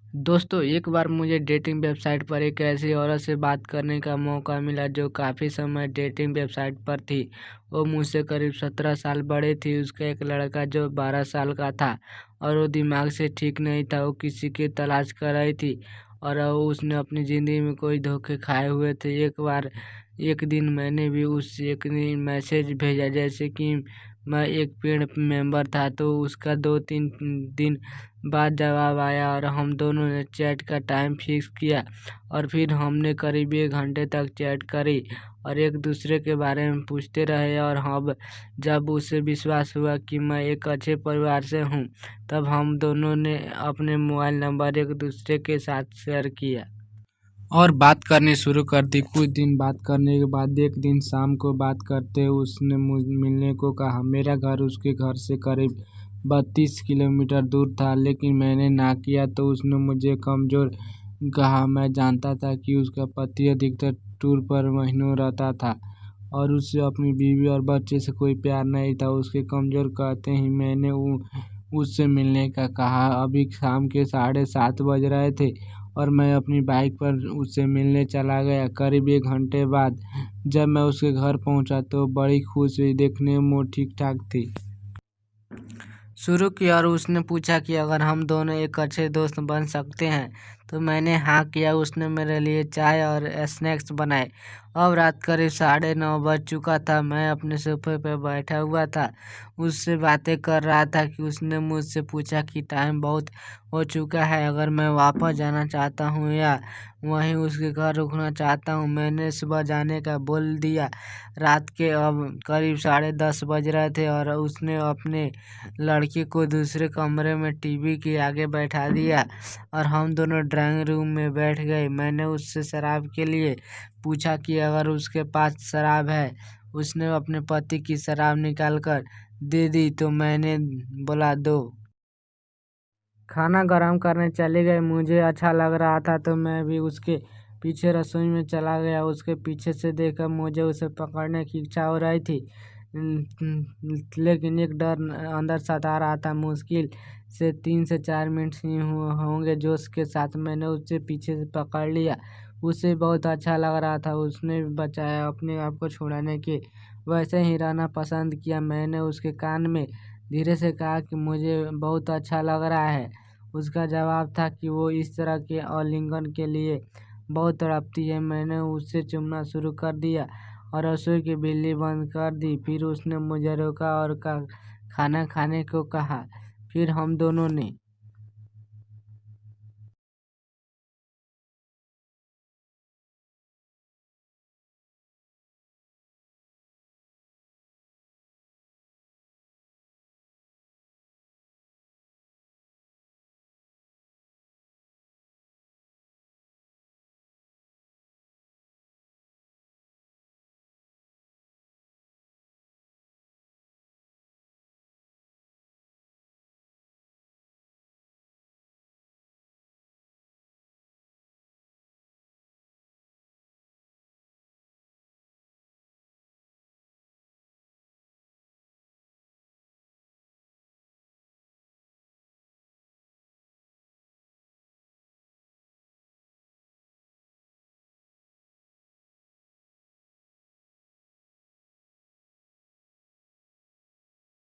दोस्तों, एक बार मुझे डेटिंग वेबसाइट पर एक ऐसी औरत से बात करने का मौका मिला जो काफ़ी समय डेटिंग वेबसाइट पर थी। वो मुझसे करीब 17 साल बड़े थी। उसका एक लड़का जो 12 साल का था और वो दिमाग से ठीक नहीं था। वो किसी की तलाश कर रही थी और उसने अपनी ज़िंदगी में कोई धोखे खाए हुए थे। एक दिन मैंने भी उस एक दिन मैसेज भेजा जैसे कि मैं एक पेड मेंबर था, तो उसका 2-3 दिन बाद जवाब आया और हम दोनों ने चैट का टाइम फिक्स किया और फिर हमने करीब 1 घंटे तक चैट करी और एक दूसरे के बारे में पूछते रहे। और अब जब उसे विश्वास हुआ कि मैं एक अच्छे परिवार से हूँ, तब हम दोनों ने अपने मोबाइल नंबर एक दूसरे के साथ शेयर किया और बात करनी शुरू कर दी। कुछ दिन बात करने के बाद एक दिन शाम को बात करते हुए उसने मुझ मिलने को कहा। मेरा घर उसके घर से करीब 32 किलोमीटर दूर था, लेकिन मैंने ना किया तो उसने मुझे कमज़ोर कहा। मैं जानता था कि उसका पति अधिकतर टूर पर महीनों रहता था और उसे अपनी बीवी और बच्चे से कोई प्यार नहीं था। उसके कमज़ोर कहते ही मैंने उससे मिलने का कहा। अभी शाम के 7:30 बज रहे थे और मैं अपनी बाइक पर उससे मिलने चला गया। करीब 1 घंटे बाद जब मैं उसके घर पहुंचा तो बड़ी खुश हुई। देखने में वो ठीक ठाक थी शुरू की और उसने पूछा कि अगर हम दोनों एक अच्छे दोस्त बन सकते हैं, तो मैंने हाँ किया। उसने मेरे लिए चाय और स्नैक्स बनाए। अब रात करीब 9:30 बज चुका था। मैं अपने सोफे पर बैठा हुआ था, उससे बातें कर रहा था कि उसने मुझसे पूछा कि टाइम बहुत हो चुका है, अगर मैं वापस जाना चाहता हूँ या वहीं उसके घर रुकना चाहता हूँ। मैंने सुबह जाने का बोल दिया। रात के अब करीब 10:30 बज रहे थे और उसने अपने लड़की को दूसरे कमरे में टीवी के आगे बैठा दिया और हम दोनों ड्राइंग रूम में बैठ गए। मैंने उससे शराब के लिए पूछा कि अगर उसके पास शराब है। उसने अपने पति की शराब निकाल कर दे दी तो मैंने बोला दो। खाना गरम करने चले गए। मुझे अच्छा लग रहा था तो मैं भी उसके पीछे रसोई में चला गया। उसके पीछे से देखकर मुझे उसे पकड़ने की इच्छा हो रही थी, लेकिन एक डर अंदर सता रहा था। मुश्किल से 3 से 4 मिनट ही होंगे जोश के साथ मैंने उसे पीछे से पकड़ लिया। उसे बहुत अच्छा लग रहा था। उसने भी बचाया अपने आप को छुड़ाने के वैसे ही रहना पसंद किया। मैंने उसके कान में धीरे से कहा कि मुझे बहुत अच्छा लग रहा है। उसका जवाब था कि वो इस तरह के आलिंगन के लिए बहुत तड़पती है। मैंने उसे चूमना शुरू कर दिया और रसोई की बिजली बंद कर दी। फिर उसने मुझे रोका और खाना खाने को कहा। फिर हम दोनों ने